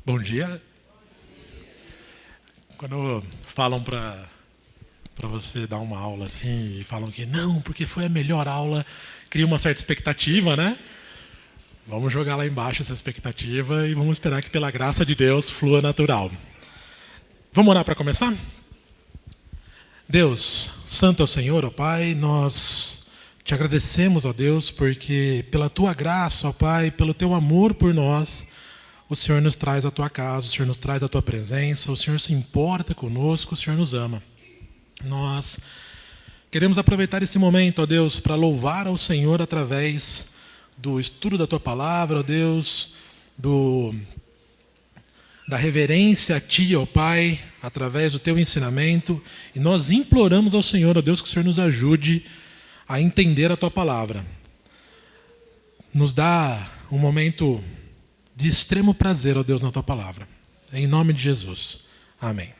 Bom dia. Quando falam para você dar uma aula assim e falam que não, porque foi a melhor aula, cria uma certa expectativa, né? Vamos jogar lá embaixo essa expectativa e vamos esperar que pela graça de Deus flua natural. Vamos orar para começar? Deus, santo é o Senhor, ó Pai, nós te agradecemos, ó Deus, porque pela tua graça, ó Pai, pelo teu amor por nós, o Senhor nos traz à tua casa, o Senhor nos traz à tua presença, o Senhor se importa conosco, o Senhor nos ama. Nós queremos aproveitar esse momento, ó Deus, para louvar ao Senhor através do estudo da tua palavra, ó Deus, da reverência a ti, ó Pai, através do teu ensinamento. E nós imploramos ao Senhor, ó Deus, que o Senhor nos ajude a entender a tua palavra. Nos dá um momento de extremo prazer, ó Deus, na tua palavra. Em nome de Jesus. Amém.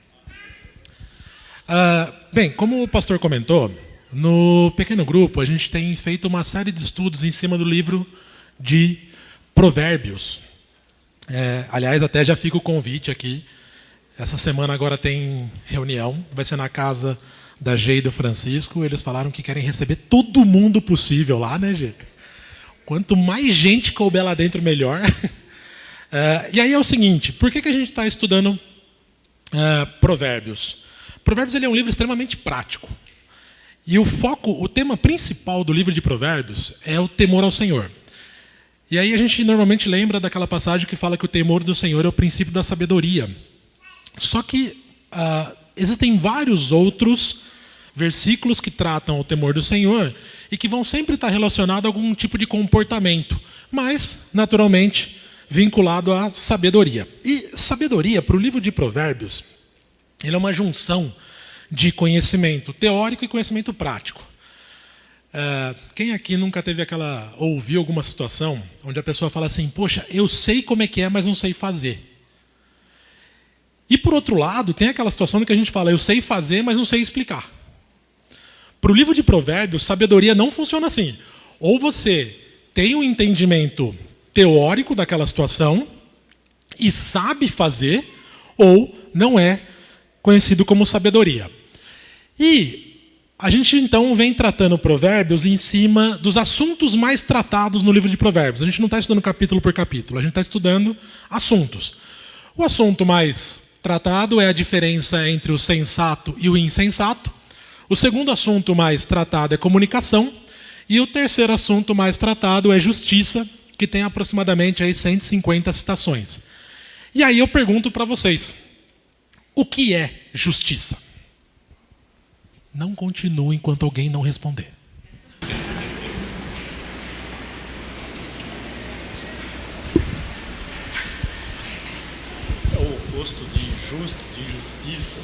Bem, como o pastor comentou, no pequeno grupo a gente tem feito uma série de estudos em cima do livro de Provérbios. Aliás, até já fica o convite aqui. Essa semana agora tem reunião, vai ser na casa da G e do Francisco. Eles falaram que querem receber todo mundo possível lá, né, G? Quanto mais gente couber lá dentro, melhor. E aí é o seguinte, por que a gente está estudando Provérbios? Provérbios ele é um livro extremamente prático. E o tema principal do livro de Provérbios é o temor ao Senhor. E aí a gente normalmente lembra daquela passagem que fala que o temor do Senhor é o princípio da sabedoria. Só que existem vários outros versículos que tratam o temor do Senhor e que vão sempre estar relacionados a algum tipo de comportamento, mas, naturalmente, vinculado à sabedoria. E sabedoria, para o livro de Provérbios, ele é uma junção de conhecimento teórico e conhecimento prático. Quem aqui nunca ouviu alguma situação onde a pessoa fala assim, poxa, eu sei como é que é, mas não sei fazer. E por outro lado, tem aquela situação em que a gente fala, eu sei fazer, mas não sei explicar. Para o livro de Provérbios, sabedoria não funciona assim. Ou você tem um entendimento teórico daquela situação e sabe fazer, ou não é conhecido como sabedoria. E a gente então vem tratando Provérbios em cima dos assuntos mais tratados no livro de Provérbios. A gente não está estudando capítulo por capítulo, a gente está estudando assuntos. O assunto mais tratado é a diferença entre o sensato e o insensato. O segundo assunto mais tratado é comunicação. E o terceiro assunto mais tratado é justiça, que tem aproximadamente aí 150 citações. E aí eu pergunto para vocês, o que é justiça? Não continue enquanto alguém não responder. É o oposto de injusto, de injustiça.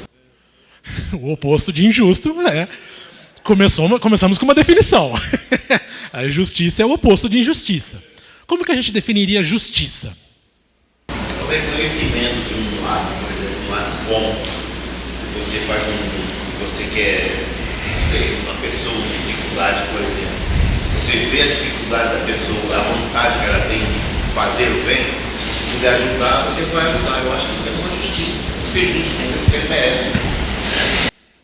O oposto de injusto é... Começamos com uma definição. A justiça é o oposto de injustiça. Como que a gente definiria justiça? O reconhecimento de um ato, por exemplo, um ato bom. Se você quer, não sei, uma pessoa com dificuldade, por exemplo, você vê a dificuldade da pessoa, a vontade que ela tem de fazer o bem, se você puder ajudar, você vai ajudar. Eu acho que isso é uma justiça. Ser justo com o que ele merece.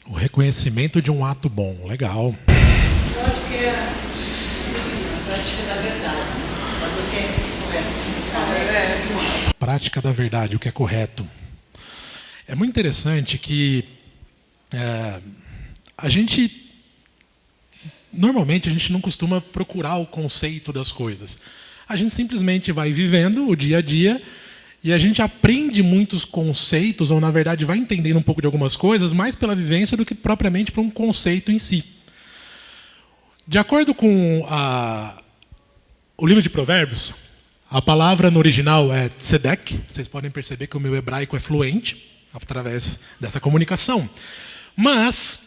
O reconhecimento de um ato bom. Legal. Eu acho que é a prática da verdade. Mas o que é correto? Prática da verdade, o que é correto. É muito interessante que normalmente a gente não costuma procurar o conceito das coisas. A gente simplesmente vai vivendo o dia a dia e a gente aprende muitos conceitos, ou na verdade vai entendendo um pouco de algumas coisas, mais pela vivência do que propriamente por um conceito em si. De acordo com o livro de Provérbios, a palavra no original é tzedek. Vocês podem perceber que o meu hebraico é fluente através dessa comunicação. Mas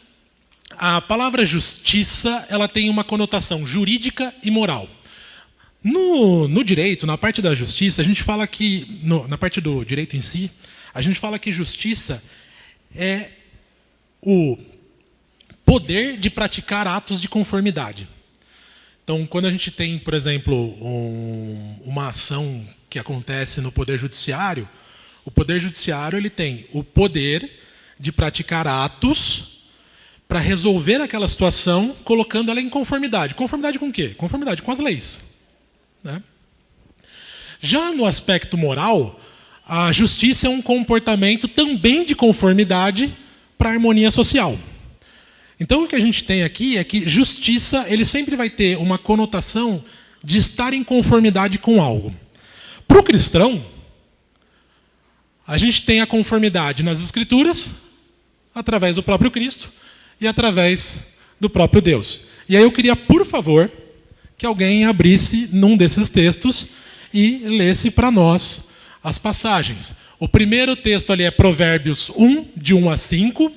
a palavra justiça, ela tem uma conotação jurídica e moral. No direito, na parte da justiça, a gente fala que, na parte do direito em si, a gente fala que justiça é o poder de praticar atos de conformidade. Então, quando a gente tem, por exemplo, uma ação que acontece no Poder Judiciário, O poder judiciário ele tem o poder de praticar atos para resolver aquela situação, colocando ela em conformidade. Conformidade com o quê? Conformidade com as leis. Né? Já no aspecto moral, a justiça é um comportamento também de conformidade para a harmonia social. Então, o que a gente tem aqui é que justiça ele sempre vai ter uma conotação de estar em conformidade com algo. Para o cristão, a gente tem a conformidade nas Escrituras, através do próprio Cristo e através do próprio Deus. E aí eu queria, por favor, que alguém abrisse num desses textos e lesse para nós as passagens. O primeiro texto ali é Provérbios 1, de 1 a 5.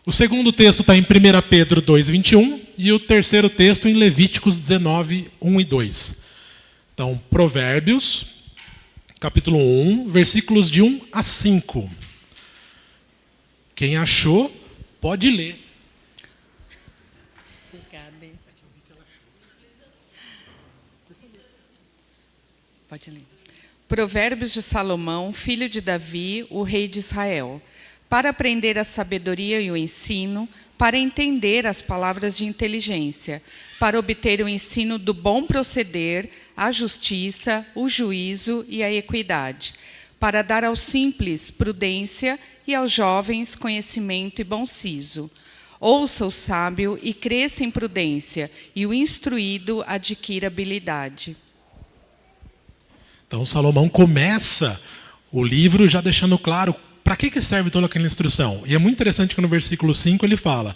O segundo texto está em 1 Pedro 2, 21. E o terceiro texto em Levíticos 19, 1 e 2. Então, Provérbios, capítulo 1, versículos de 1 a 5. Quem achou, pode ler. Pode ler. Provérbios de Salomão, filho de Davi, o rei de Israel, para aprender a sabedoria e o ensino, para entender as palavras de inteligência, para obter o ensino do bom proceder, a justiça, o juízo e a equidade, para dar aos simples prudência e aos jovens conhecimento e bom siso. Ouça o sábio e cresça em prudência, e o instruído adquira habilidade. Então, Salomão começa o livro já deixando claro para que serve toda aquela instrução. E é muito interessante que no versículo 5 ele fala: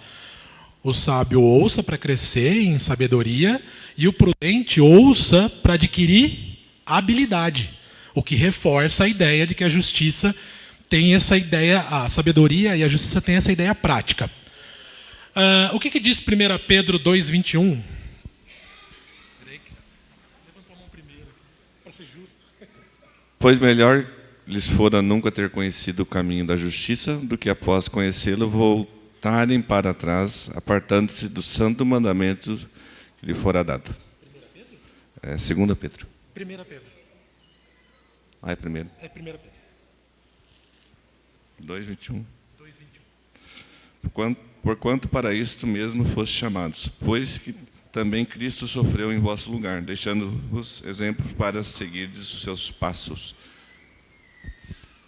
o sábio ouça para crescer em sabedoria e o prudente ouça para adquirir habilidade. O que reforça a ideia de que a justiça tem essa ideia, a sabedoria e a justiça tem essa ideia prática. O que diz 1 Pedro 2, 21? Pois melhor lhes fora nunca ter conhecido o caminho da justiça, do que após conhecê-lo voltarem para trás, apartando-se do santo mandamento que lhe fora dado. 2 Pedro. 1 Pedro. É primeiro. É 1 Pedro. 2:21. Porquanto para isto mesmo foste chamados, pois que também Cristo sofreu em vosso lugar, deixando-vos exemplos para seguirdes os seus passos.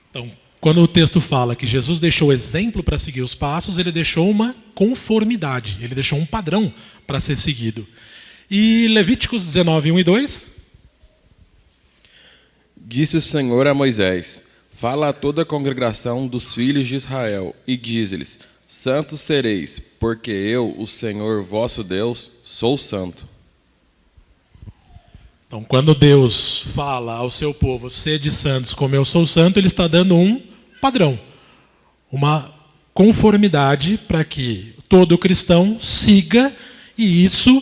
Então, quando o texto fala que Jesus deixou exemplo para seguir os passos, ele deixou uma conformidade, ele deixou um padrão para ser seguido. E Levíticos 19, 1 e 2? Disse o Senhor a Moisés: fala a toda a congregação dos filhos de Israel, e diz-lhes: santos sereis, porque eu, o Senhor vosso Deus, sou santo. Então, quando Deus fala ao seu povo, sede santos como eu sou santo, ele está dando um padrão, uma conformidade para que todo cristão siga, e isso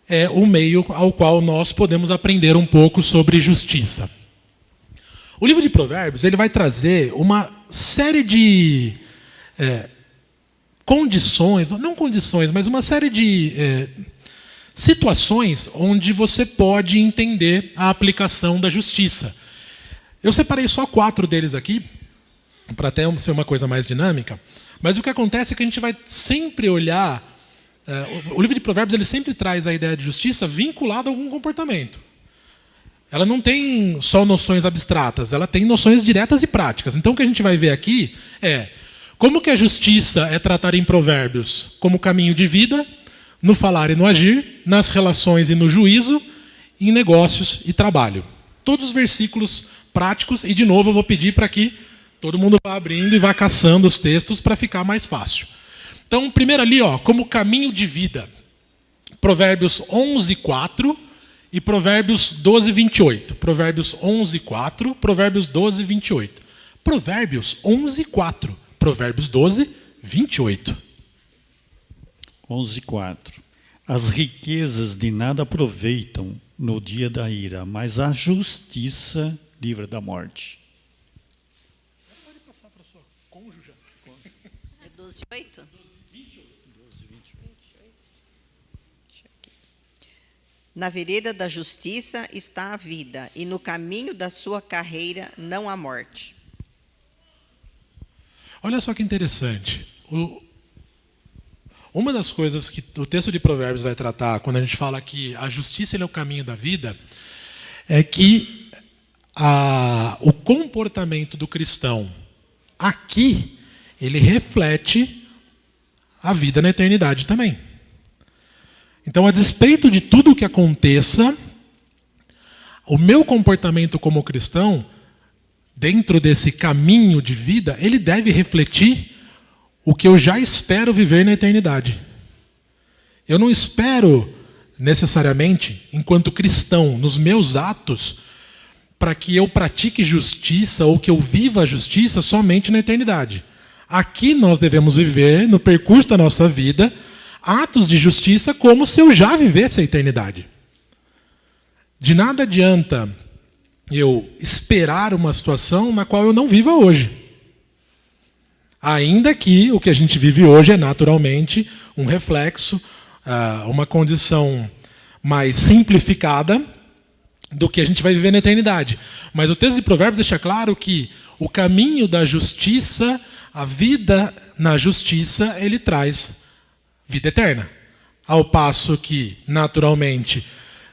é o meio ao qual nós podemos aprender um pouco sobre justiça. O livro de Provérbios ele vai trazer uma série de condições, não condições, mas uma série de situações onde você pode entender a aplicação da justiça. Eu separei só 4 deles aqui, para até ser uma coisa mais dinâmica, mas o que acontece é que a gente vai sempre olhar, o livro de Provérbios ele sempre traz a ideia de justiça vinculada a algum comportamento. Ela não tem só noções abstratas, ela tem noções diretas e práticas. Então o que a gente vai ver aqui é como que a justiça é tratada em Provérbios como caminho de vida, no falar e no agir, nas relações e no juízo, em negócios e trabalho. Todos os versículos práticos, e de novo eu vou pedir para que todo mundo vá abrindo e vá caçando os textos para ficar mais fácil. Então, primeiro ali, como caminho de vida. Provérbios 11, 4 e Provérbios 12, 28. Provérbios 11, 4, Provérbios 12, 28. Provérbios 11, 4. Provérbios 12, 28. 11:4. As riquezas de nada aproveitam no dia da ira, mas a justiça livra da morte. Pode passar para a sua cônjuge. É 12:8? 28. Na vereda da justiça está a vida, e no caminho da sua carreira não há morte. Olha só que interessante. Uma das coisas que o texto de Provérbios vai tratar, quando a gente fala que a justiça é o caminho da vida, é que o comportamento do cristão aqui, ele reflete a vida na eternidade também. Então, a despeito de tudo o que aconteça, o meu comportamento como cristão, dentro desse caminho de vida, ele deve refletir o que eu já espero viver na eternidade. Eu não espero necessariamente, enquanto cristão, nos meus atos, para que eu pratique justiça ou que eu viva a justiça somente na eternidade. Aqui nós devemos viver, no percurso da nossa vida, atos de justiça como se eu já vivesse a eternidade. De nada adianta eu esperar uma situação na qual eu não viva hoje. Ainda que o que a gente vive hoje é naturalmente um reflexo, uma condição mais simplificada do que a gente vai viver na eternidade. Mas o texto de Provérbios deixa claro que o caminho da justiça, a vida na justiça, ele traz vida eterna. Ao passo que, naturalmente,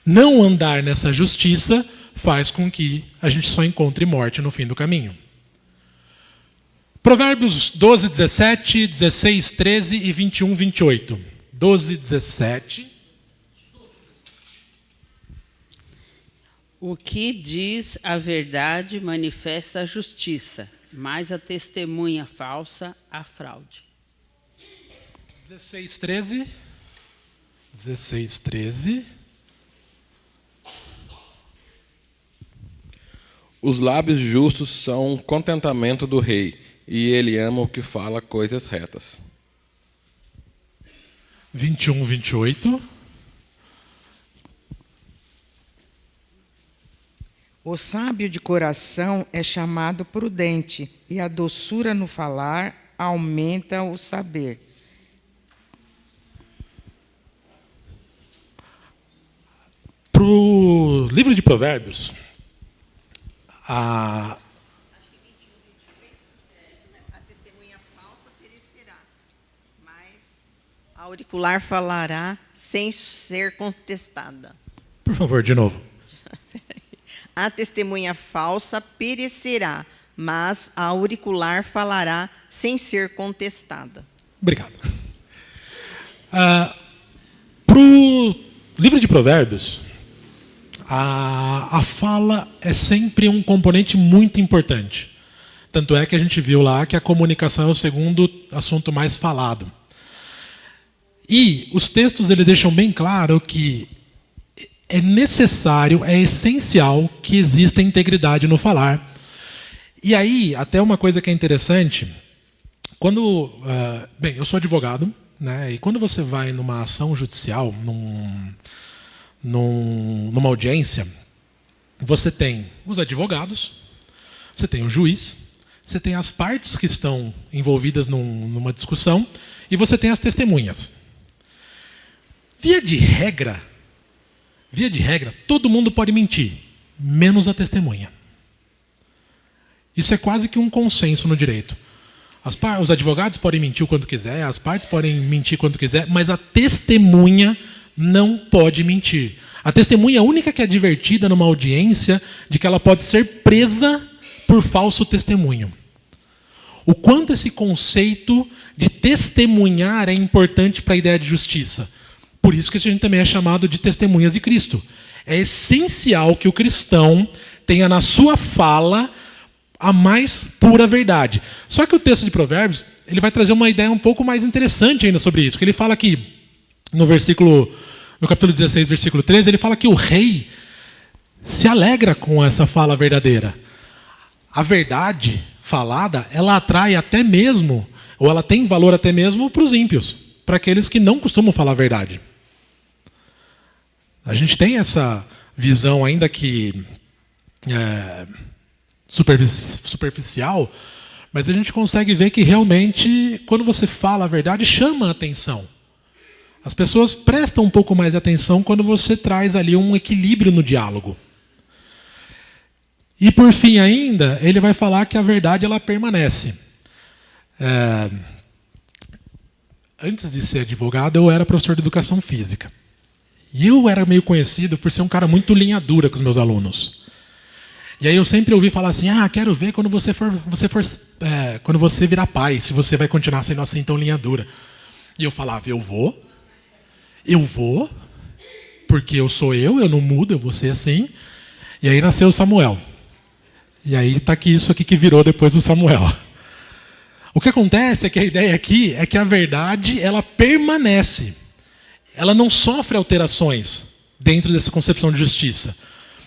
não andar nessa justiça faz com que a gente só encontre morte no fim do caminho. Provérbios 12, 17, 16, 13 e 21, 28. 12, 17. O que diz a verdade manifesta a justiça, mas a testemunha falsa a fraude. 16, 13. 16, 13. Os lábios justos são um contentamento do rei, e ele ama o que fala coisas retas. 21, 28. O sábio de coração é chamado prudente, e a doçura no falar aumenta o saber. Para o livro de Provérbios, A testemunha falsa perecerá, mas a auricular falará sem ser contestada. por favor, de novo. A testemunha falsa perecerá, mas a auricular falará sem ser contestada. Obrigado. Para o livro de Provérbios, a fala é sempre um componente muito importante. Tanto é que a gente viu lá que a comunicação é o segundo assunto mais falado. E os textos eles deixam bem claro que é necessário, é essencial que exista integridade no falar. E aí, até uma coisa que é interessante, quando, bem, eu sou advogado, né, e quando você vai numa ação judicial, numa audiência, você tem os advogados, você tem o juiz, você tem as partes que estão envolvidas numa discussão e você tem as testemunhas. Via de regra, todo mundo pode mentir, menos a testemunha. Isso é quase que um consenso no direito. Os advogados podem mentir o quanto quiser, as partes podem mentir quanto quiser, mas a testemunha não pode mentir. A testemunha é a única que é advertida numa audiência de que ela pode ser presa por falso testemunho. O quanto esse conceito de testemunhar é importante para a ideia de justiça. Por isso que a gente também é chamado de testemunhas de Cristo. É essencial que o cristão tenha na sua fala a mais pura verdade. Só que o texto de Provérbios ele vai trazer uma ideia um pouco mais interessante ainda sobre isso. Que ele fala que, no capítulo 16, versículo 13, ele fala que o rei se alegra com essa fala verdadeira. A verdade falada, ela atrai até mesmo, ou ela tem valor até mesmo para os ímpios, para aqueles que não costumam falar a verdade. A gente tem essa visão ainda que superficial, mas a gente consegue ver que realmente, quando você fala a verdade, chama a atenção. As pessoas prestam um pouco mais de atenção quando você traz ali um equilíbrio no diálogo. E por fim ainda, ele vai falar que a verdade ela permanece. Antes de ser advogado, eu era professor de educação física. E eu era meio conhecido por ser um cara muito linha dura com os meus alunos. E aí eu sempre ouvi falar assim, quero ver quando quando você virar pai, se você vai continuar sendo assim tão linha dura. E eu falava, eu vou, porque eu sou eu não mudo, eu vou ser assim. E aí nasceu o Samuel. E aí está aqui isso aqui que virou depois do Samuel. O que acontece é que a ideia aqui é que a verdade ela permanece. Ela não sofre alterações dentro dessa concepção de justiça.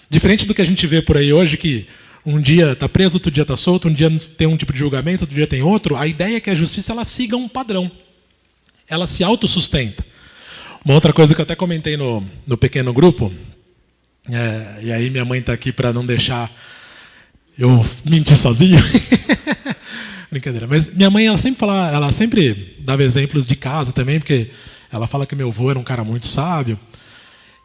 Diferente do que a gente vê por aí hoje, que um dia está preso, outro dia está solto, um dia tem um tipo de julgamento, outro dia tem outro, a ideia é que a justiça ela siga um padrão. Ela se autossustenta. Uma outra coisa que eu até comentei no pequeno grupo, e aí minha mãe está aqui para não deixar eu mentir sozinho. Brincadeira. Mas minha mãe ela sempre dava exemplos de casa também, porque ela fala que meu avô era um cara muito sábio.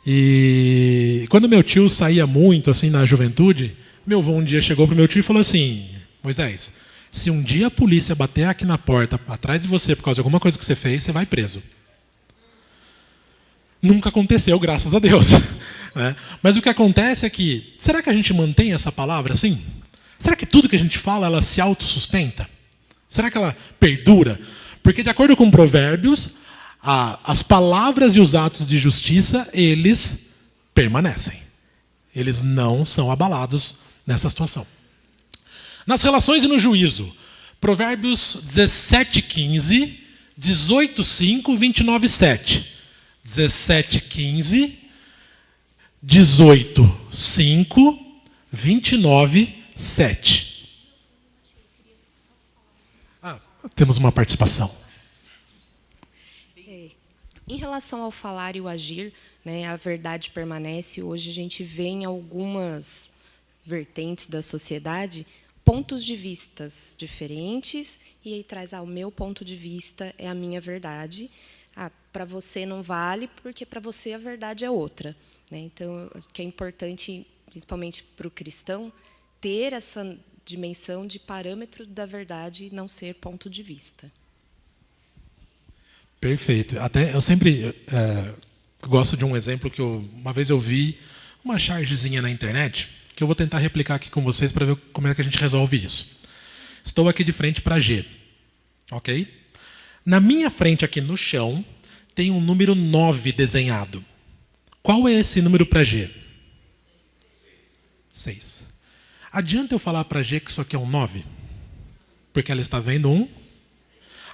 E quando meu tio saía muito assim na juventude, meu avô um dia chegou para o meu tio e falou assim, Moisés, se um dia a polícia bater aqui na porta atrás de você por causa de alguma coisa que você fez, você vai preso. Nunca aconteceu, graças a Deus. Né? Mas o que acontece é que, será que a gente mantém essa palavra assim? Será que tudo que a gente fala, ela se autossustenta? Será que ela perdura? Porque de acordo com Provérbios, as palavras e os atos de justiça, eles permanecem. Eles não são abalados nessa situação. Nas relações e no juízo, Provérbios 17:15, 18:5, 29:7. 17:15, 18:5, 29:7. Temos uma participação. Em relação ao falar e o agir, né, a verdade permanece. Hoje a gente vê em algumas vertentes da sociedade pontos de vistas diferentes, e aí traz o meu ponto de vista é a minha verdade. Para você não vale, porque para você a verdade é outra. Né? Então, que é importante, principalmente para o cristão, ter essa dimensão de parâmetro da verdade e não ser ponto de vista. Perfeito. Até eu sempre gosto de um exemplo que uma vez eu vi uma chargezinha na internet, que eu vou tentar replicar aqui com vocês para ver como é que a gente resolve isso. Estou aqui de frente para G. Ok? Na minha frente aqui no chão, tem um número 9 desenhado. Qual é esse número para G? 6. Adianta eu falar para G que isso aqui é um 9? Porque ela está vendo um.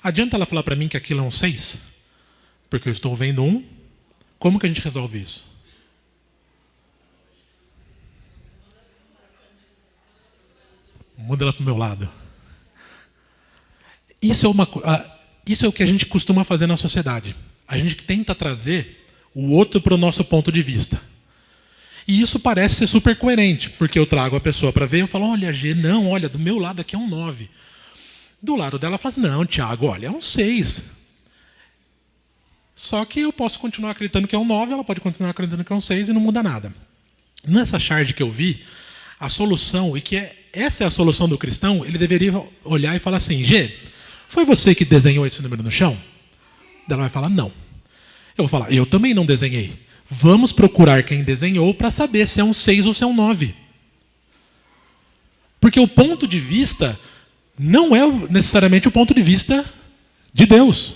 Adianta ela falar para mim que aquilo é um 6? Porque eu estou vendo um. Como que a gente resolve isso? Muda ela para o meu lado. Isso é o que a gente costuma fazer na sociedade. A gente tenta trazer o outro para o nosso ponto de vista. E isso parece ser super coerente, porque eu trago a pessoa para ver e eu falo, olha, G, não, olha, do meu lado aqui é um 9. Do lado dela, ela fala, não, Tiago, olha, é um 6. Só que eu posso continuar acreditando que é um 9, ela pode continuar acreditando que é um 6 e não muda nada. Nessa charge que eu vi, a solução, essa é a solução do cristão, ele deveria olhar e falar assim, G, foi você que desenhou esse número no chão? Ela vai falar, não. Eu vou falar, eu também não desenhei. Vamos procurar quem desenhou para saber se é um 6 ou se é um 9. Porque o ponto de vista não é necessariamente o ponto de vista de Deus.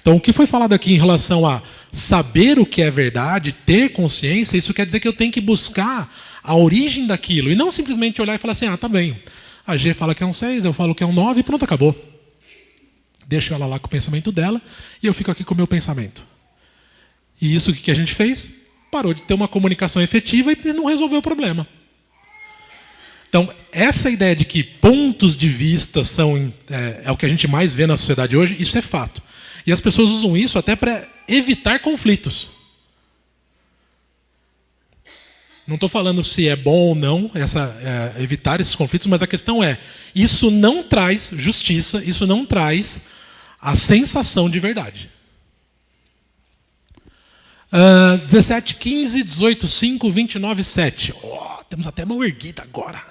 Então, o que foi falado aqui em relação a saber o que é verdade, ter consciência, isso quer dizer que eu tenho que buscar a origem daquilo. E não simplesmente olhar e falar assim, tá bem. A G fala que é um 6, eu falo que é um 9 e pronto, acabou. Deixo ela lá com o pensamento dela e eu fico aqui com o meu pensamento. E isso que a gente fez? Parou de ter uma comunicação efetiva e não resolveu o problema. Então, essa ideia de que pontos de vista é o que a gente mais vê na sociedade hoje, isso é fato. E as pessoas usam isso até para evitar conflitos. Não estou falando se é bom ou não evitar esses conflitos, mas a questão é, isso não traz justiça, isso não traz a sensação de verdade. 17, 15, 18, 5, 29, 7. Temos até mão erguida agora.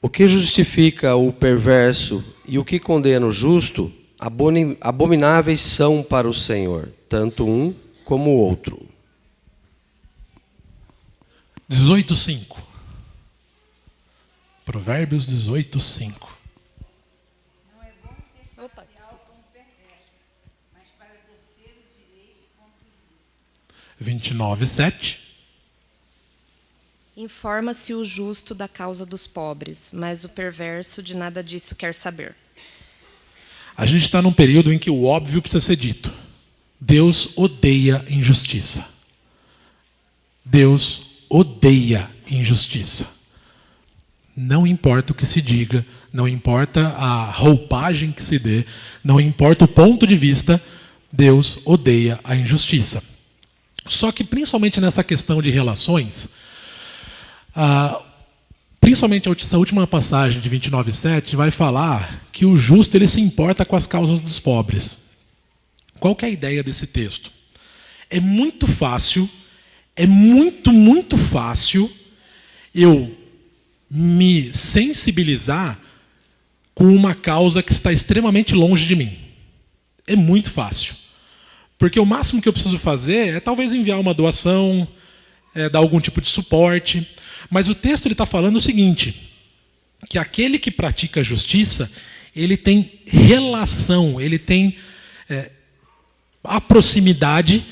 O que justifica o perverso e o que condena o justo, abomináveis são para o Senhor, tanto um como o outro. 18:5. Provérbios 18:5. 29:7. Informa-se o justo da causa dos pobres, mas o perverso de nada disso quer saber. A gente está num período em que o óbvio precisa ser dito. Deus odeia injustiça. Deus odeia injustiça. Não importa o que se diga, não importa a roupagem que se dê, não importa o ponto de vista, Deus odeia a injustiça. Só que, principalmente nessa questão de relações, principalmente essa última passagem de 29:7 vai falar que o justo ele se importa com as causas dos pobres. Qual que é a ideia desse texto? É muito fácil, muito fácil eu me sensibilizar com uma causa que está extremamente longe de mim. É muito fácil. Porque o máximo que eu preciso fazer é talvez enviar uma doação, dar algum tipo de suporte. Mas o texto está falando o seguinte, que aquele que pratica a justiça, ele tem relação, ele tem a proximidade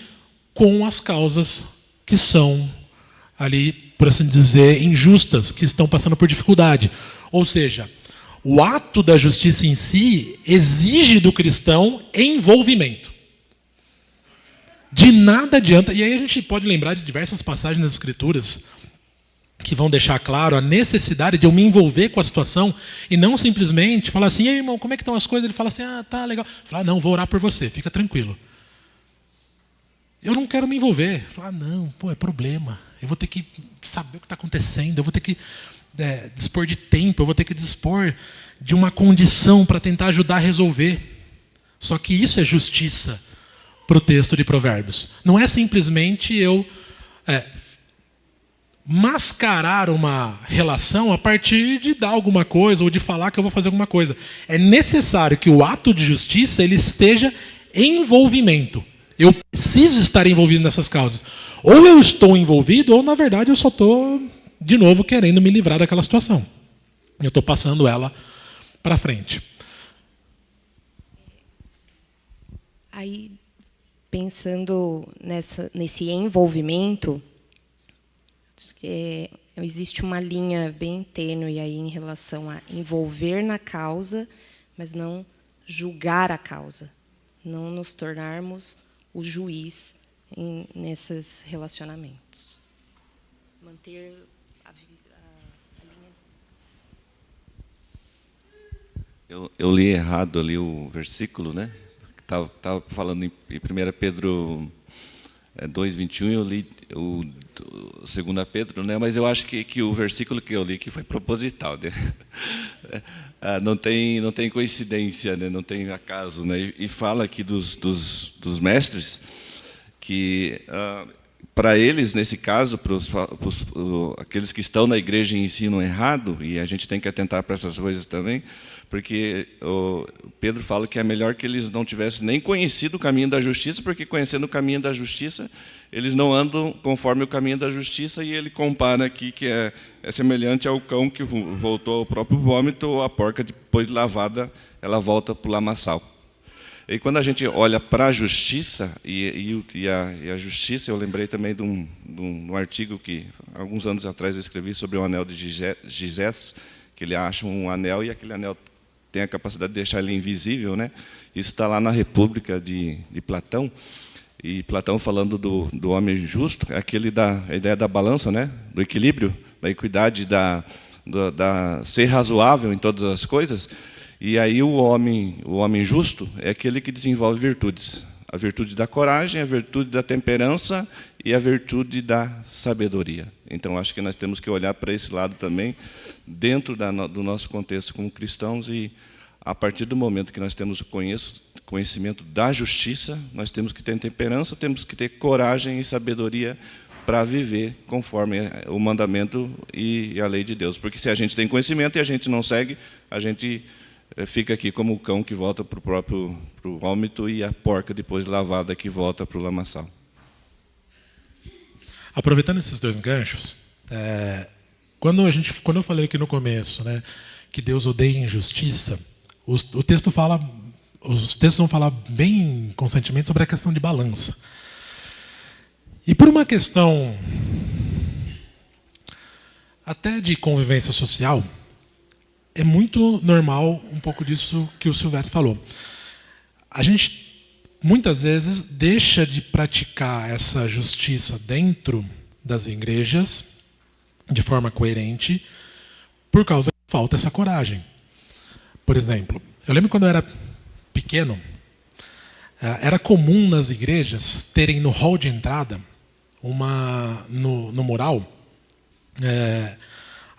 com as causas que são ali, por assim dizer, injustas, que estão passando por dificuldade. Ou seja, o ato da justiça em si exige do cristão envolvimento. De nada adianta, e aí a gente pode lembrar de diversas passagens das Escrituras que vão deixar claro a necessidade de eu me envolver com a situação e não simplesmente falar assim, ei, irmão, como é que estão as coisas? Ele fala assim, tá legal. Falar, não, vou orar por você, fica tranquilo. Eu não quero me envolver. Falar, não, é problema. Eu vou ter que saber o que está acontecendo, eu vou ter que dispor de tempo, eu vou ter que dispor de uma condição para tentar ajudar a resolver. Só que isso é justiça para o texto de Provérbios. Não é simplesmente eu mascarar uma relação a partir de dar alguma coisa ou de falar que eu vou fazer alguma coisa. É necessário que o ato de justiça ele esteja em envolvimento. Eu preciso estar envolvido nessas causas. Ou eu estou envolvido, ou na verdade eu só estou, de novo, querendo me livrar daquela situação. Eu estou passando ela para frente. Aí, pensando nesse envolvimento, existe uma linha bem tênue aí em relação a envolver na causa, mas não julgar a causa, não nos tornarmos o juiz nesses relacionamentos. Manter a linha. Eu li errado ali o versículo, né? Estava falando em 1 Pedro 2:21, eu li o 2 Pedro, né? Mas eu acho que o versículo que eu li que foi proposital, né? Não tem coincidência, né? Não tem acaso, né? E fala aqui dos mestres que para eles, nesse caso, para aqueles que estão na igreja e ensinam errado, e a gente tem que atentar para essas coisas também, porque o Pedro fala que é melhor que eles não tivessem nem conhecido o caminho da justiça, porque conhecendo o caminho da justiça, eles não andam conforme o caminho da justiça, e ele compara aqui que é semelhante ao cão que voltou ao próprio vômito, ou a porca, depois de lavada, ela volta para o lamaçal. E quando a gente olha para a justiça, e a justiça, eu lembrei também de um artigo que, alguns anos atrás, eu escrevi sobre o anel de Gizés, que ele acha um anel, e aquele anel tem a capacidade de deixar ele invisível, né? Isso está lá na República de Platão. E Platão falando do homem justo, é a ideia da balança, né? Do equilíbrio, da equidade, da ser razoável em todas as coisas. E aí o homem justo é aquele que desenvolve virtudes. A virtude da coragem, a virtude da temperança e a virtude da sabedoria. Então, acho que nós temos que olhar para esse lado também, dentro do nosso contexto como cristãos, e a partir do momento que nós temos o conhecimento da justiça, nós temos que ter temperança, temos que ter coragem e sabedoria para viver conforme o mandamento e a lei de Deus. Porque se a gente tem conhecimento e a gente não segue, a gente fica aqui como o cão que volta para o próprio vômito e a porca depois lavada que volta para o lamaçal. Aproveitando esses dois ganchos, quando eu falei aqui no começo, né, que Deus odeia injustiça, os textos vão falar bem constantemente sobre a questão de balança. E por uma questão até de convivência social, é muito normal um pouco disso que o Silvério falou. A gente, muitas vezes, deixa de praticar essa justiça dentro das igrejas de forma coerente por causa que falta essa coragem. Por exemplo, eu lembro quando eu era pequeno, era comum nas igrejas terem no hall de entrada, no mural,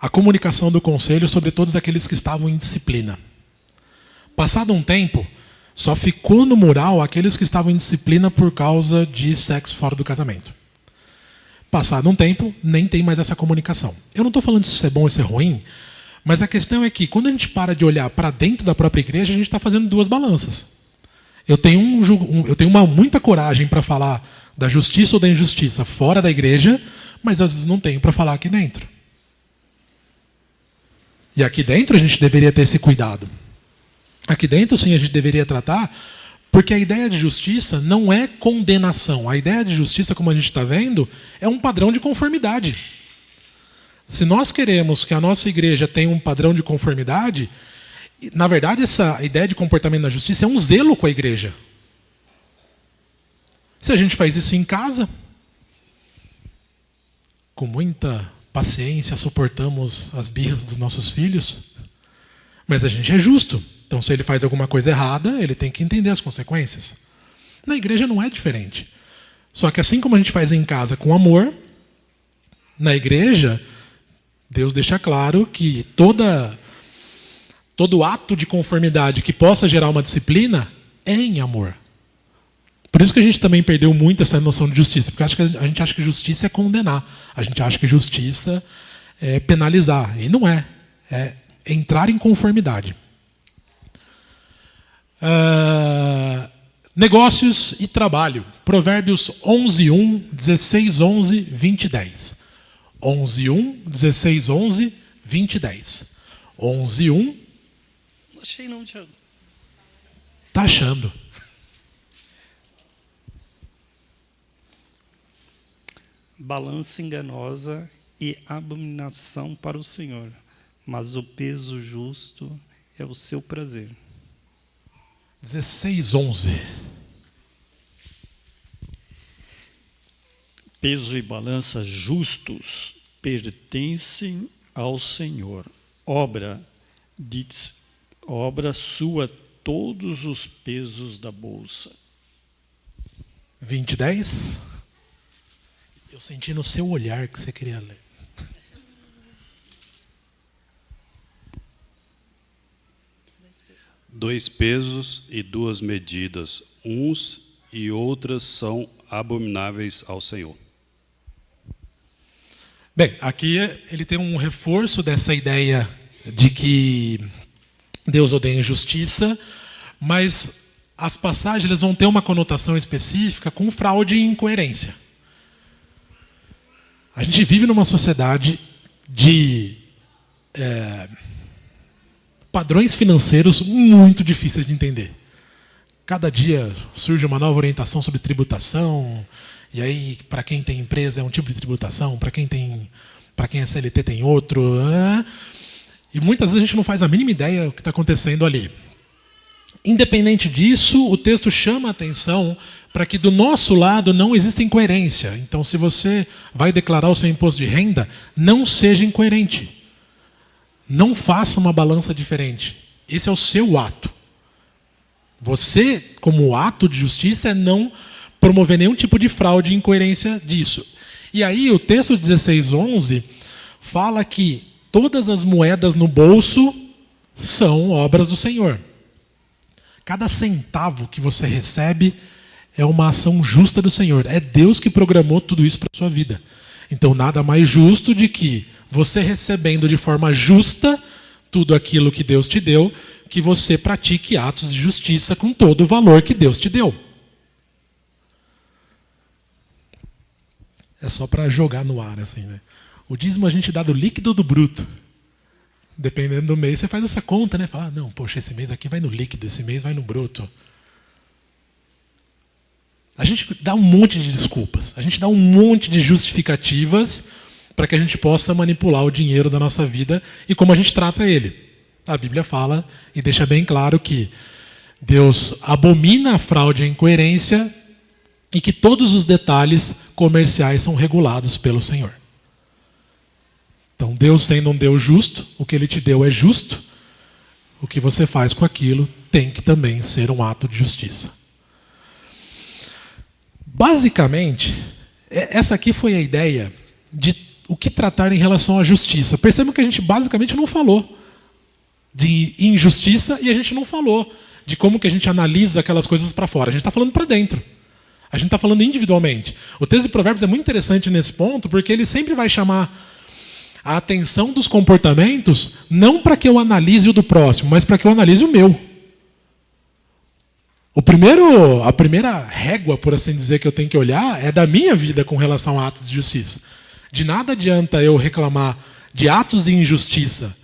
a comunicação do conselho sobre todos aqueles que estavam em disciplina. Passado um tempo, só ficou no mural aqueles que estavam em disciplina por causa de sexo fora do casamento. Passado um tempo, nem tem mais essa comunicação. Eu não estou falando se isso é bom ou se é ruim, mas a questão é que, quando a gente para de olhar para dentro da própria igreja, a gente está fazendo duas balanças. Eu tenho muita coragem para falar da justiça ou da injustiça fora da igreja, mas às vezes não tenho para falar aqui dentro. E aqui dentro a gente deveria ter esse cuidado. Aqui dentro, sim, a gente deveria tratar, porque a ideia de justiça não é condenação. A ideia de justiça, como a gente está vendo, é um padrão de conformidade. Se nós queremos que a nossa igreja tenha um padrão de conformidade, na verdade, essa ideia de comportamento na justiça é um zelo com a igreja. Se a gente faz isso em casa, com muita paciência, suportamos as birras dos nossos filhos, mas a gente é justo. Então, se ele faz alguma coisa errada, ele tem que entender as consequências. Na igreja não é diferente. Só que assim como a gente faz em casa com amor, na igreja, Deus deixa claro que todo ato de conformidade que possa gerar uma disciplina é em amor. Por isso que a gente também perdeu muito essa noção de justiça, porque a gente acha que justiça é condenar, a gente acha que justiça é penalizar, e não é. É entrar em conformidade. Negócios e trabalho. Provérbios 11:1, 16:11, 20:10. 11:1, 16:11, 20:10. 11:1. Não achei não, Thiago. Tá achando. Balança enganosa e abominação para o Senhor, mas o peso justo é o seu prazer. 16:11. Peso e balança justos pertencem ao Senhor. Obra sua todos os pesos da bolsa. 20:10. Eu senti no seu olhar que você queria ler. Dois pesos e duas medidas, uns e outras são abomináveis ao Senhor. Bem, aqui ele tem um reforço dessa ideia de que Deus odeia injustiça, mas as passagens elas vão ter uma conotação específica com fraude e incoerência. A gente vive numa sociedade de padrões financeiros muito difíceis de entender. Cada dia surge uma nova orientação sobre tributação, e aí, para quem tem empresa é um tipo de tributação, para quem é CLT tem outro. E muitas vezes a gente não faz a mínima ideia do que está acontecendo ali. Independente disso, o texto chama a atenção para que do nosso lado não exista incoerência. Então, se você vai declarar o seu imposto de renda, não seja incoerente. Não faça uma balança diferente. Esse é o seu ato. Você, como ato de justiça, é não promover nenhum tipo de fraude e incoerência disso. E aí, o texto 16:11 fala que todas as moedas no bolso são obras do Senhor. Cada centavo que você recebe é uma ação justa do Senhor. É Deus que programou tudo isso para a sua vida. Então, nada mais justo de que você recebendo de forma justa tudo aquilo que Deus te deu, que você pratique atos de justiça com todo o valor que Deus te deu. É só para jogar no ar, assim, né? O dízimo a gente dá do líquido ou do bruto. Dependendo do mês, você faz essa conta, né? Fala, não, poxa, esse mês aqui vai no líquido, esse mês vai no bruto. A gente dá um monte de desculpas, a gente dá um monte de justificativas para que a gente possa manipular o dinheiro da nossa vida e como a gente trata ele. A Bíblia fala e deixa bem claro que Deus abomina a fraude e a incoerência e que todos os detalhes comerciais são regulados pelo Senhor. Então, Deus sendo um Deus justo, o que Ele te deu é justo, o que você faz com aquilo tem que também ser um ato de justiça. Basicamente, essa aqui foi a ideia de o que tratar em relação à justiça. Percebam que a gente basicamente não falou de injustiça e a gente não falou de como que a gente analisa aquelas coisas para fora. A gente está falando para dentro. A gente está falando individualmente. O texto de Provérbios é muito interessante nesse ponto, porque ele sempre vai chamar a atenção dos comportamentos, não para que eu analise o do próximo, mas para que eu analise o meu. A primeira régua, por assim dizer, que eu tenho que olhar é da minha vida com relação a atos de justiça. De nada adianta eu reclamar de atos de injustiça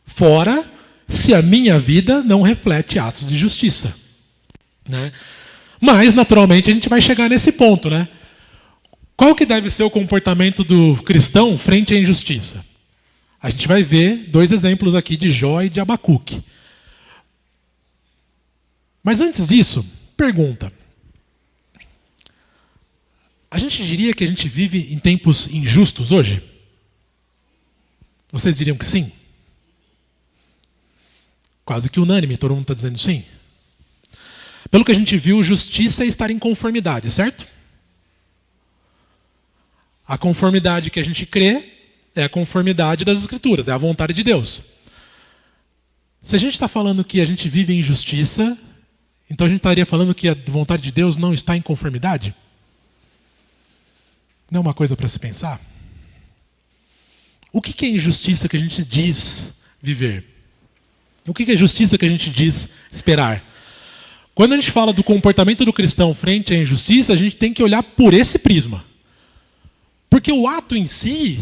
fora, se a minha vida não reflete atos de justiça. Né? Mas, naturalmente, a gente vai chegar nesse ponto, né? Qual que deve ser o comportamento do cristão frente à injustiça? A gente vai ver 2 exemplos aqui de Jó e de Abacuque. Mas antes disso, pergunta. A gente diria que a gente vive em tempos injustos hoje? Vocês diriam que sim? Quase que unânime, todo mundo está dizendo sim. Pelo que a gente viu, justiça é estar em conformidade, certo? A conformidade que a gente crê é a conformidade das Escrituras, é a vontade de Deus. Se a gente está falando que a gente vive em justiça, então a gente estaria falando que a vontade de Deus não está em conformidade? Não é uma coisa para se pensar? O que é injustiça que a gente diz viver? O que é justiça que a gente diz esperar? Quando a gente fala do comportamento do cristão frente à injustiça, a gente tem que olhar por esse prisma. Porque o ato em si,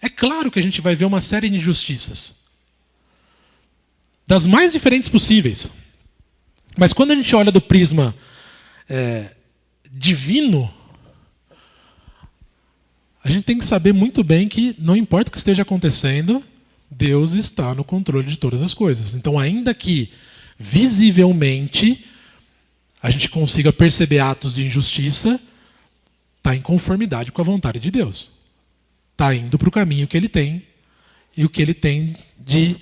é claro que a gente vai ver uma série de injustiças. Das mais diferentes possíveis. Mas quando a gente olha do prisma divino, a gente tem que saber muito bem que não importa o que esteja acontecendo, Deus está no controle de todas as coisas. Então, ainda que visivelmente a gente consiga perceber atos de injustiça, está em conformidade com a vontade de Deus. Está indo para o caminho que Ele tem e o que Ele tem de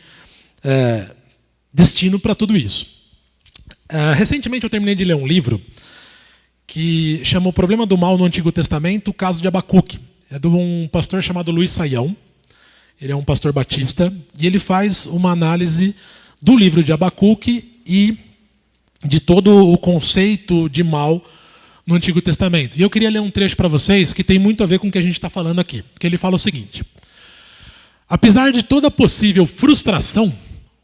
destino para tudo isso. Recentemente eu terminei de ler um livro que chama O Problema do Mal no Antigo Testamento, o caso de Abacuque. É de um pastor chamado Luiz Saião. Ele é um pastor batista e ele faz uma análise do livro de Abacuque e de todo o conceito de mal no Antigo Testamento. E eu queria ler um trecho para vocês que tem muito a ver com o que a gente está falando aqui. Que ele fala o seguinte: apesar de toda possível frustração,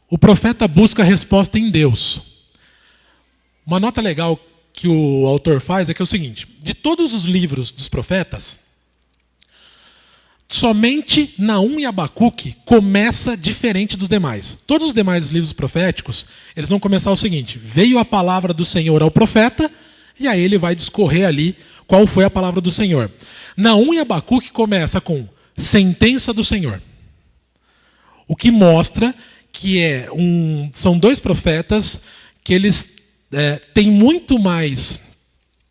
o profeta busca a resposta em Deus. Uma nota legal que o autor faz é que é o seguinte: de todos os livros dos profetas, somente Naum e Abacuque começa diferente dos demais. Todos os demais livros proféticos, eles vão começar o seguinte: veio a palavra do Senhor ao profeta, e aí ele vai discorrer ali qual foi a palavra do Senhor. Naum e Abacuque começa com sentença do Senhor. O que mostra que são 2 profetas que eles têm muito mais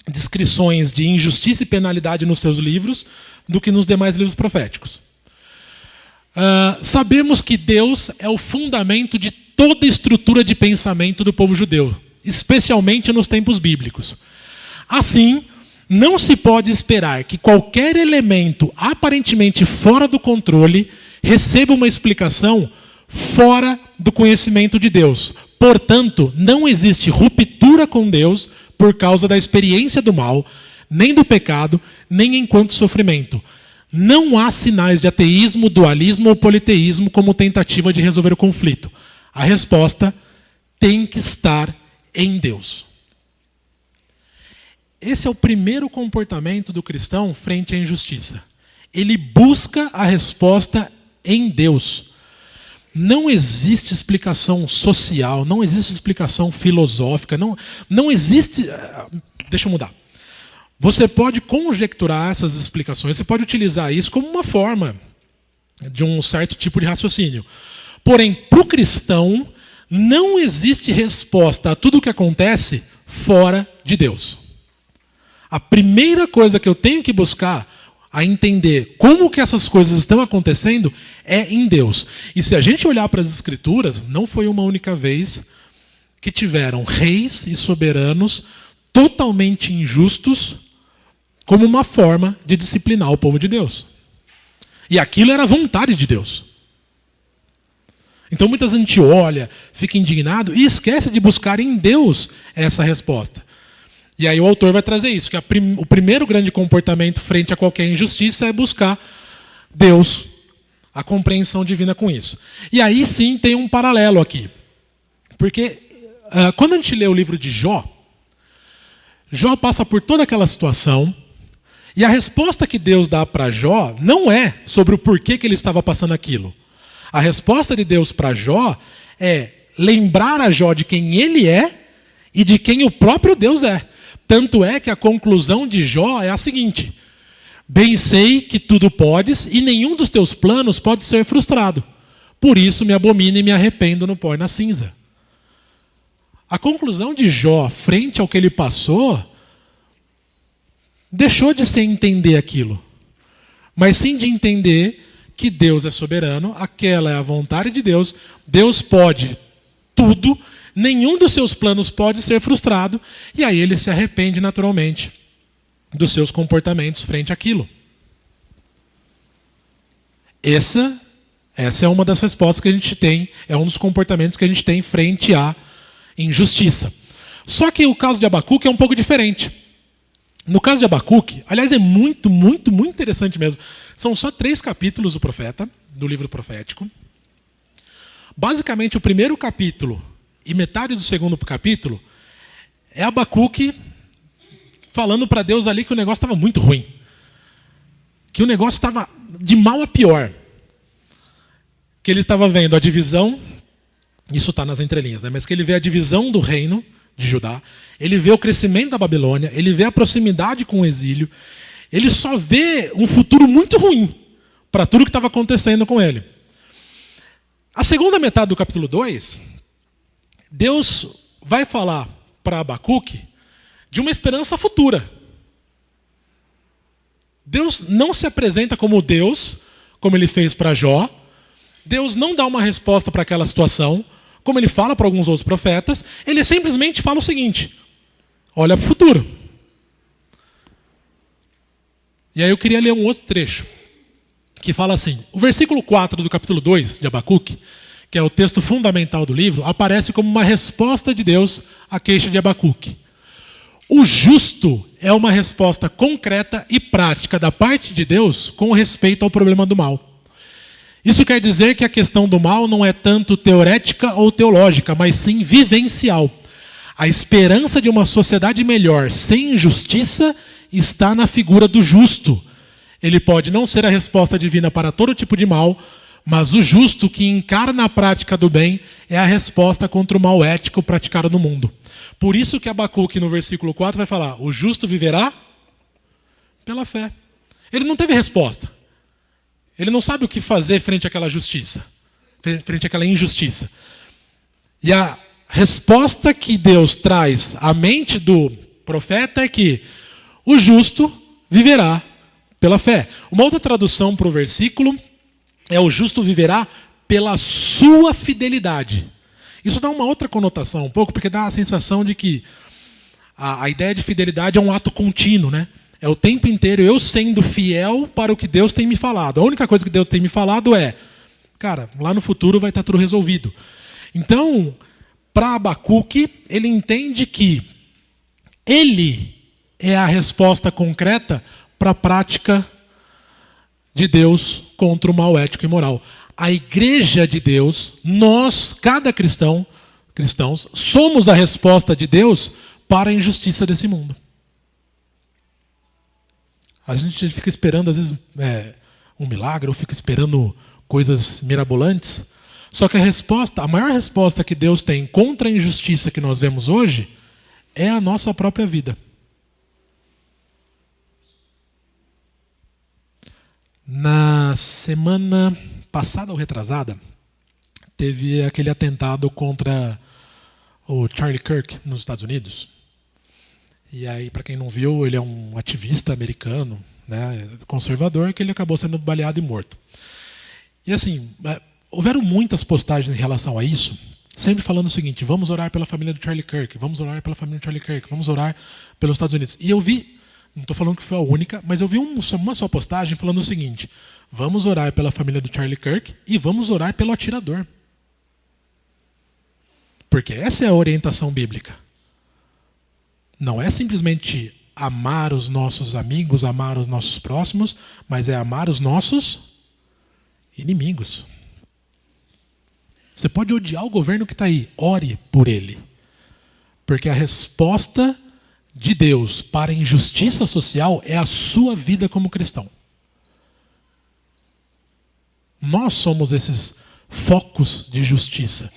descrições de injustiça e penalidade nos seus livros do que nos demais livros proféticos. Sabemos que Deus é o fundamento de toda a estrutura de pensamento do povo judeu, especialmente nos tempos bíblicos. Assim, não se pode esperar que qualquer elemento aparentemente fora do controle receba uma explicação fora do conhecimento de Deus. Portanto, não existe ruptura com Deus por causa da experiência do mal, nem do pecado, nem enquanto sofrimento. Não há sinais de ateísmo, dualismo ou politeísmo como tentativa de resolver o conflito. A resposta tem que estar em Deus. Esse é o primeiro comportamento do cristão frente à injustiça. Ele busca a resposta em Deus. Não existe explicação social, não existe explicação filosófica, não existe... Deixa eu mudar. Você pode conjecturar essas explicações, você pode utilizar isso como uma forma de um certo tipo de raciocínio. Porém, para o cristão, não existe resposta a tudo o que acontece fora de Deus. A primeira coisa que eu tenho que buscar a entender como que essas coisas estão acontecendo é em Deus. E se a gente olhar para as Escrituras, não foi uma única vez que tiveram reis e soberanos totalmente injustos como uma forma de disciplinar o povo de Deus. E aquilo era a vontade de Deus. Então muitas vezes a gente olha, fica indignado e esquece de buscar em Deus essa resposta. E aí o autor vai trazer isso, que o primeiro grande comportamento frente a qualquer injustiça é buscar Deus, a compreensão divina com isso. E aí sim tem um paralelo aqui. Porque quando a gente lê o livro de Jó, Jó passa por toda aquela situação, e a resposta que Deus dá para Jó não é sobre o porquê que ele estava passando aquilo. A resposta de Deus para Jó é lembrar a Jó de quem ele é e de quem o próprio Deus é. Tanto é que a conclusão de Jó é a seguinte: bem sei que tudo podes e nenhum dos teus planos pode ser frustrado. Por isso me abomino e me arrependo no pó e na cinza. A conclusão de Jó, frente ao que ele passou, deixou de ser entender aquilo, mas sim de entender que Deus é soberano, aquela é a vontade de Deus, Deus pode tudo, nenhum dos seus planos pode ser frustrado, e aí ele se arrepende naturalmente dos seus comportamentos frente àquilo. Essa é uma das respostas que a gente tem, é um dos comportamentos que a gente tem frente à injustiça. Só que o caso de Abacuque é um pouco diferente. No caso de Abacuque, aliás, é muito, muito, muito interessante mesmo. São só 3 capítulos do profeta, do livro profético. Basicamente, o primeiro capítulo e metade do segundo capítulo é Abacuque falando para Deus ali que o negócio estava muito ruim. Que o negócio estava de mal a pior. Que ele estava vendo a divisão, isso está nas entrelinhas, né? Mas que ele vê a divisão do reino de Judá, ele vê o crescimento da Babilônia, ele vê a proximidade com o exílio, ele só vê um futuro muito ruim para tudo que estava acontecendo com ele. A segunda metade do capítulo 2, Deus vai falar para Abacuque de uma esperança futura. Deus não se apresenta como Deus, como ele fez para Jó. Deus não dá uma resposta para aquela situação, como ele fala para alguns outros profetas. Ele simplesmente fala o seguinte: olha para o futuro. E aí eu queria ler um outro trecho, que fala assim, o versículo 4 do capítulo 2 de Abacuque, que é o texto fundamental do livro, aparece como uma resposta de Deus à queixa de Abacuque. O justo é uma resposta concreta e prática da parte de Deus com respeito ao problema do mal. Isso quer dizer que a questão do mal não é tanto teorética ou teológica, mas sim vivencial. A esperança de uma sociedade melhor sem injustiça está na figura do justo. Ele pode não ser a resposta divina para todo tipo de mal, mas o justo que encarna a prática do bem é a resposta contra o mal ético praticado no mundo. Por isso que Abacuque, no versículo 4, vai falar: o justo viverá pela fé. Ele não teve resposta. Ele não sabe o que fazer frente àquela justiça, frente àquela injustiça. E a resposta que Deus traz à mente do profeta é que o justo viverá pela fé. Uma outra tradução para o versículo é: o justo viverá pela sua fidelidade. Isso dá uma outra conotação um pouco, porque dá a sensação de que a ideia de fidelidade é um ato contínuo, né? É o tempo inteiro eu sendo fiel para o que Deus tem me falado. A única coisa que Deus tem me falado é: cara, lá no futuro vai estar tudo resolvido. Então, para Abacuque, ele entende que Ele é a resposta concreta para a prática de Deus contra o mal ético e moral. A igreja de Deus, nós, cada cristãos, somos a resposta de Deus para a injustiça desse mundo. A gente fica esperando, às vezes, um milagre, ou fica esperando coisas mirabolantes. Só que a maior resposta que Deus tem contra a injustiça que nós vemos hoje é a nossa própria vida. Na semana passada ou retrasada, teve aquele atentado contra o Charlie Kirk nos Estados Unidos. E aí, para quem não viu, ele é um ativista americano, né, conservador, que ele acabou sendo baleado e morto. E assim, houveram muitas postagens em relação a isso, sempre falando o seguinte: vamos orar pela família do Charlie Kirk, vamos orar pela família do Charlie Kirk, vamos orar pelos Estados Unidos. E eu vi, não estou falando que foi a única, mas eu vi uma só postagem falando o seguinte: vamos orar pela família do Charlie Kirk e vamos orar pelo atirador. Porque essa é a orientação bíblica. Não é simplesmente amar os nossos amigos, amar os nossos próximos, mas é amar os nossos inimigos. Você pode odiar o governo que está aí, ore por ele. Porque a resposta de Deus para a injustiça social é a sua vida como cristão. Nós somos esses focos de justiça.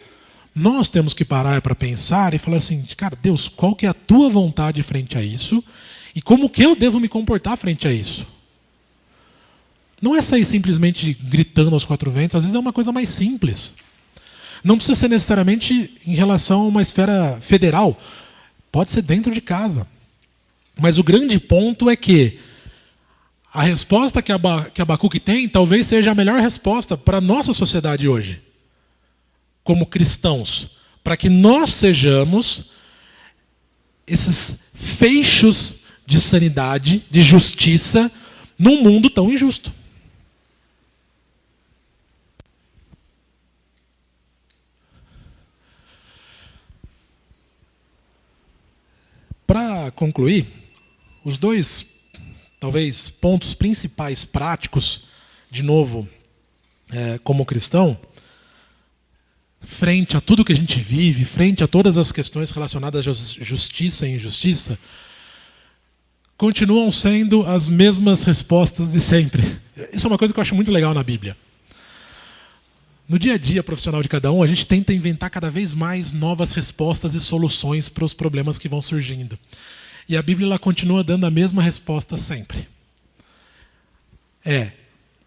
Nós temos que parar para pensar e falar assim: cara, Deus, qual que é a tua vontade frente a isso? E como que eu devo me comportar frente a isso? Não é sair simplesmente gritando aos quatro ventos, às vezes é uma coisa mais simples. Não precisa ser necessariamente em relação a uma esfera federal. Pode ser dentro de casa. Mas o grande ponto é que a resposta que Abacuque tem talvez seja a melhor resposta para a nossa sociedade hoje, como cristãos, para que nós sejamos esses feixos de sanidade, de justiça, num mundo tão injusto. Para concluir, os dois, talvez, pontos principais práticos, de novo, como cristão, frente a tudo que a gente vive, frente a todas as questões relacionadas à justiça e injustiça, continuam sendo as mesmas respostas de sempre. Isso é uma coisa que eu acho muito legal na Bíblia. No dia a dia profissional de cada um, a gente tenta inventar cada vez mais novas respostas e soluções para os problemas que vão surgindo. E a Bíblia ela continua dando a mesma resposta sempre.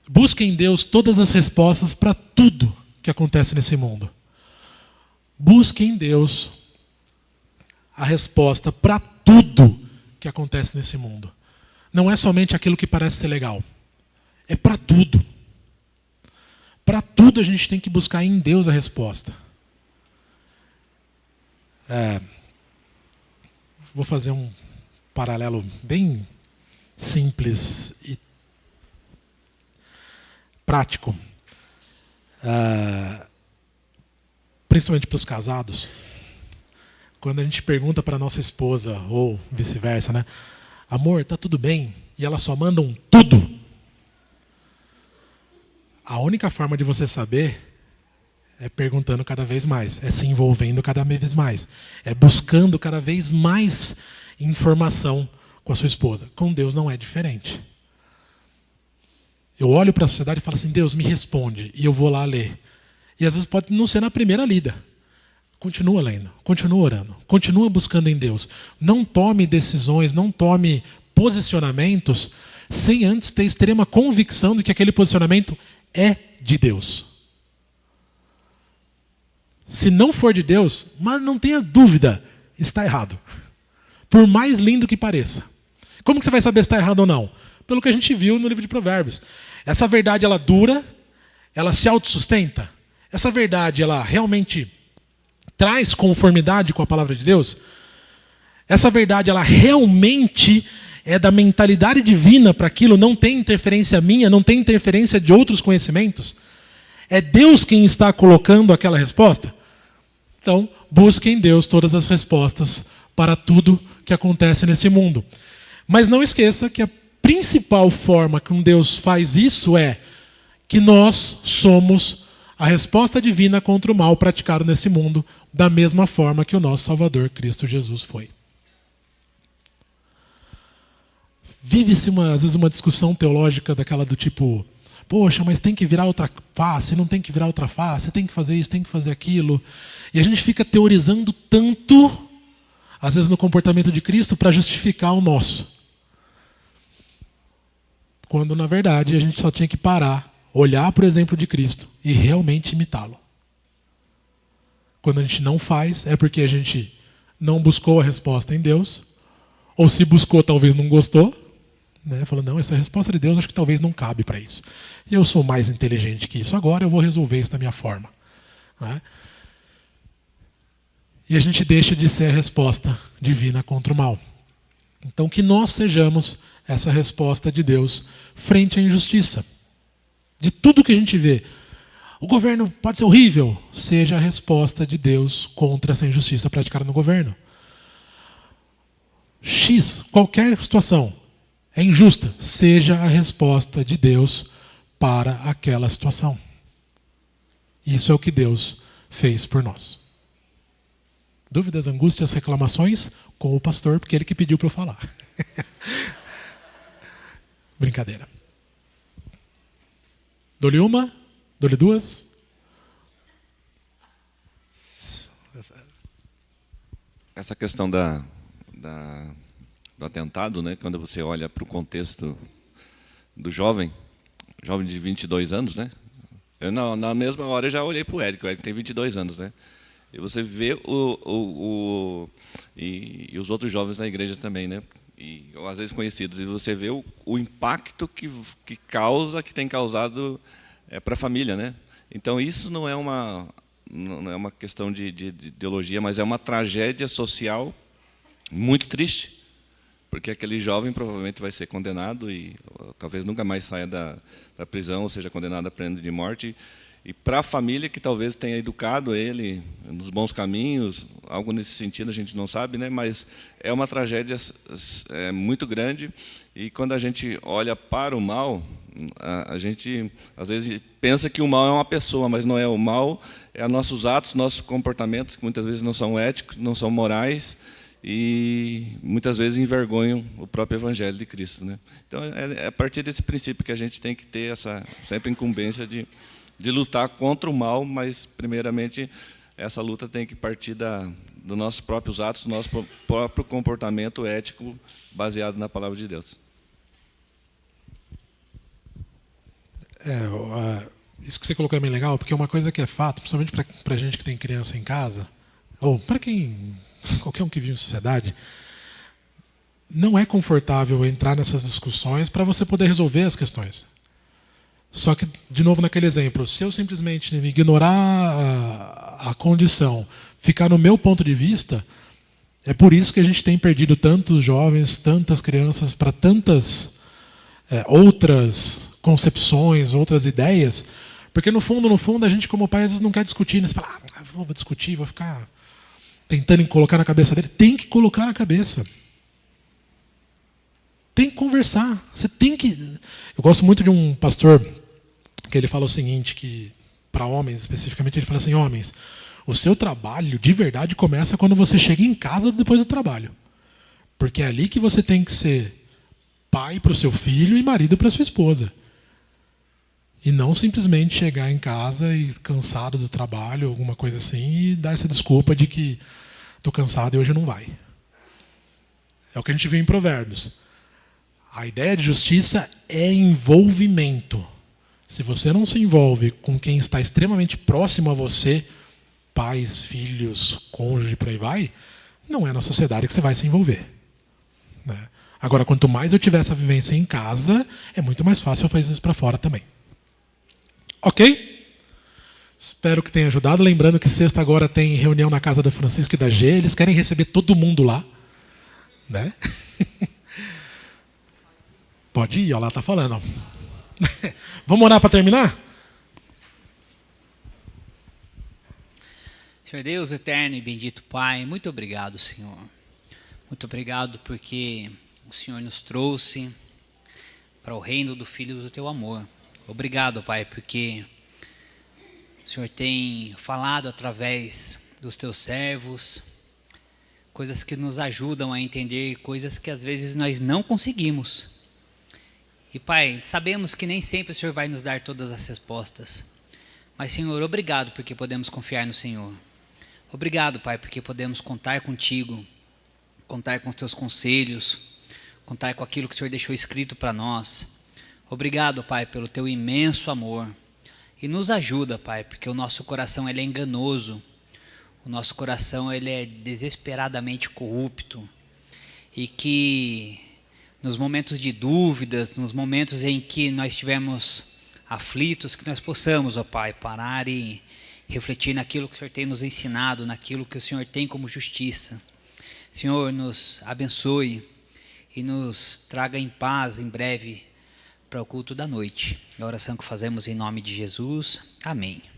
Busque em Deus todas as respostas para tudo que acontece nesse mundo. Busque em Deus a resposta para tudo que acontece nesse mundo. Não é somente aquilo que parece ser legal. É para tudo. Para tudo a gente tem que buscar em Deus a resposta. Vou fazer um paralelo bem simples e prático. Principalmente para os casados. Quando a gente pergunta para a nossa esposa, ou vice-versa, né? Amor, tá tudo bem? E ela só manda um tudo. A única forma de você saber é perguntando cada vez mais, é se envolvendo cada vez mais, é buscando cada vez mais informação com a sua esposa. Com Deus não é diferente. Eu olho para a sociedade e falo assim: Deus, me responde, e eu vou lá ler. E às vezes pode não ser na primeira lida. Continua lendo, continua orando, continua buscando em Deus. Não tome decisões, não tome posicionamentos sem antes ter extrema convicção de que aquele posicionamento é de Deus. Se não for de Deus, mas não tenha dúvida, está errado. Por mais lindo que pareça. Como que você vai saber se está errado ou não? Pelo que a gente viu no livro de Provérbios. Essa verdade, ela dura, ela se autossustenta. Essa verdade, ela realmente traz conformidade com a palavra de Deus. Essa verdade, ela realmente é da mentalidade divina para aquilo, não tem interferência minha, não tem interferência de outros conhecimentos. É Deus quem está colocando aquela resposta? Então, busque em Deus todas as respostas para tudo que acontece nesse mundo. Mas não esqueça que a principal forma que um Deus faz isso é que nós somos a resposta divina contra o mal praticado nesse mundo, da mesma forma que o nosso Salvador, Cristo Jesus, foi. Vive-se, às vezes, uma discussão teológica daquela do tipo, poxa, mas tem que virar outra face, não tem que virar outra face, tem que fazer isso, tem que fazer aquilo. E a gente fica teorizando tanto, às vezes no comportamento de Cristo, para justificar o nosso. Quando, na verdade, a gente só tinha que parar, olhar para o exemplo de Cristo e realmente imitá-lo. Quando a gente não faz, é porque a gente não buscou a resposta em Deus, ou se buscou, talvez não gostou, né? Falou, não, essa resposta de Deus acho que talvez não cabe para isso. E eu sou mais inteligente que isso, agora eu vou resolver isso da minha forma. Né? E a gente deixa de ser a resposta divina contra o mal. Então que nós sejamos essa resposta de Deus frente à injustiça. De tudo que a gente vê, o governo pode ser horrível, seja a resposta de Deus contra essa injustiça praticada no governo. X, qualquer situação é injusta, seja a resposta de Deus para aquela situação. Isso é o que Deus fez por nós. Dúvidas, angústias, reclamações com o pastor, porque ele que pediu para eu falar. Brincadeira. Dou-lhe uma, dou-lhe duas. Essa questão do atentado, né? Quando você olha para o contexto do jovem de 22 anos, né? Eu, na mesma hora, já olhei para o Érico tem 22 anos, né? E você vê e os outros jovens na igreja também, né? E às vezes conhecidos, e você vê o impacto que tem causado para a família, né? Então isso não é uma questão de ideologia, mas é uma tragédia social muito triste, porque aquele jovem provavelmente vai ser condenado e talvez nunca mais saia da prisão, ou seja condenado à pena de morte. E para a família que talvez tenha educado ele nos bons caminhos, algo nesse sentido a gente não sabe, né? Mas é uma tragédia muito grande. E quando a gente olha para o mal, a gente às vezes pensa que o mal é uma pessoa, mas não é. O mal é nossos atos, nossos comportamentos, que muitas vezes não são éticos, não são morais, e muitas vezes envergonham o próprio Evangelho de Cristo, né? Então é a partir desse princípio que a gente tem que ter essa sempre incumbência de lutar contra o mal, mas primeiramente essa luta tem que partir dos nossos próprios atos, do nosso próprio comportamento ético baseado na palavra de Deus. Isso que você colocou é bem legal, porque uma coisa que é fato, principalmente para a gente que tem criança em casa, ou para qualquer um que vive em sociedade, não é confortável entrar nessas discussões para você poder resolver as questões. Só que, de novo, naquele exemplo, se eu simplesmente ignorar a condição, ficar no meu ponto de vista, é por isso que a gente tem perdido tantos jovens, tantas crianças, para tantas outras concepções, outras ideias, porque no fundo, a gente como pai às vezes não quer discutir, né? Você fala, vou discutir, vou ficar tentando colocar na cabeça dele. Tem que colocar na cabeça. Tem que conversar. Você tem que... Eu gosto muito de um pastor que ele fala o seguinte, que para homens especificamente, ele fala assim, homens, o seu trabalho de verdade começa quando você chega em casa depois do trabalho. Porque é ali que você tem que ser pai para o seu filho e marido para a sua esposa. E não simplesmente chegar em casa e cansado do trabalho, alguma coisa assim, e dar essa desculpa de que estou cansado e hoje não vai. É o que a gente vê em Provérbios. A ideia de justiça é envolvimento. Se você não se envolve com quem está extremamente próximo a você, pais, filhos, cônjuge, por aí vai, não é na sociedade que você vai se envolver. Né? Agora, quanto mais eu tiver essa vivência em casa, é muito mais fácil eu fazer isso para fora também. Ok? Espero que tenha ajudado. Lembrando que sexta agora tem reunião na casa do Francisco e da G. Eles querem receber todo mundo lá. Né? Pode ir, ó, lá está falando. Ó. Vamos orar para terminar? Senhor Deus eterno e bendito Pai, muito obrigado, Senhor. Muito obrigado porque o Senhor nos trouxe para o reino do Filho do Teu amor. Obrigado, Pai, porque o Senhor tem falado através dos Teus servos, coisas que nos ajudam a entender coisas que às vezes nós não conseguimos. E, Pai, sabemos que nem sempre o Senhor vai nos dar todas as respostas. Mas, Senhor, obrigado porque podemos confiar no Senhor. Obrigado, Pai, porque podemos contar contigo, contar com os Teus conselhos, contar com aquilo que o Senhor deixou escrito para nós. Obrigado, Pai, pelo Teu imenso amor. E nos ajuda, Pai, porque o nosso coração ele é enganoso. O nosso coração ele é desesperadamente corrupto. E que nos momentos de dúvidas, nos momentos em que nós estivermos aflitos, que nós possamos, ó Pai, parar e refletir naquilo que o Senhor tem nos ensinado, naquilo que o Senhor tem como justiça. Senhor, nos abençoe e nos traga em paz em breve para o culto da noite. É a oração que fazemos em nome de Jesus. Amém.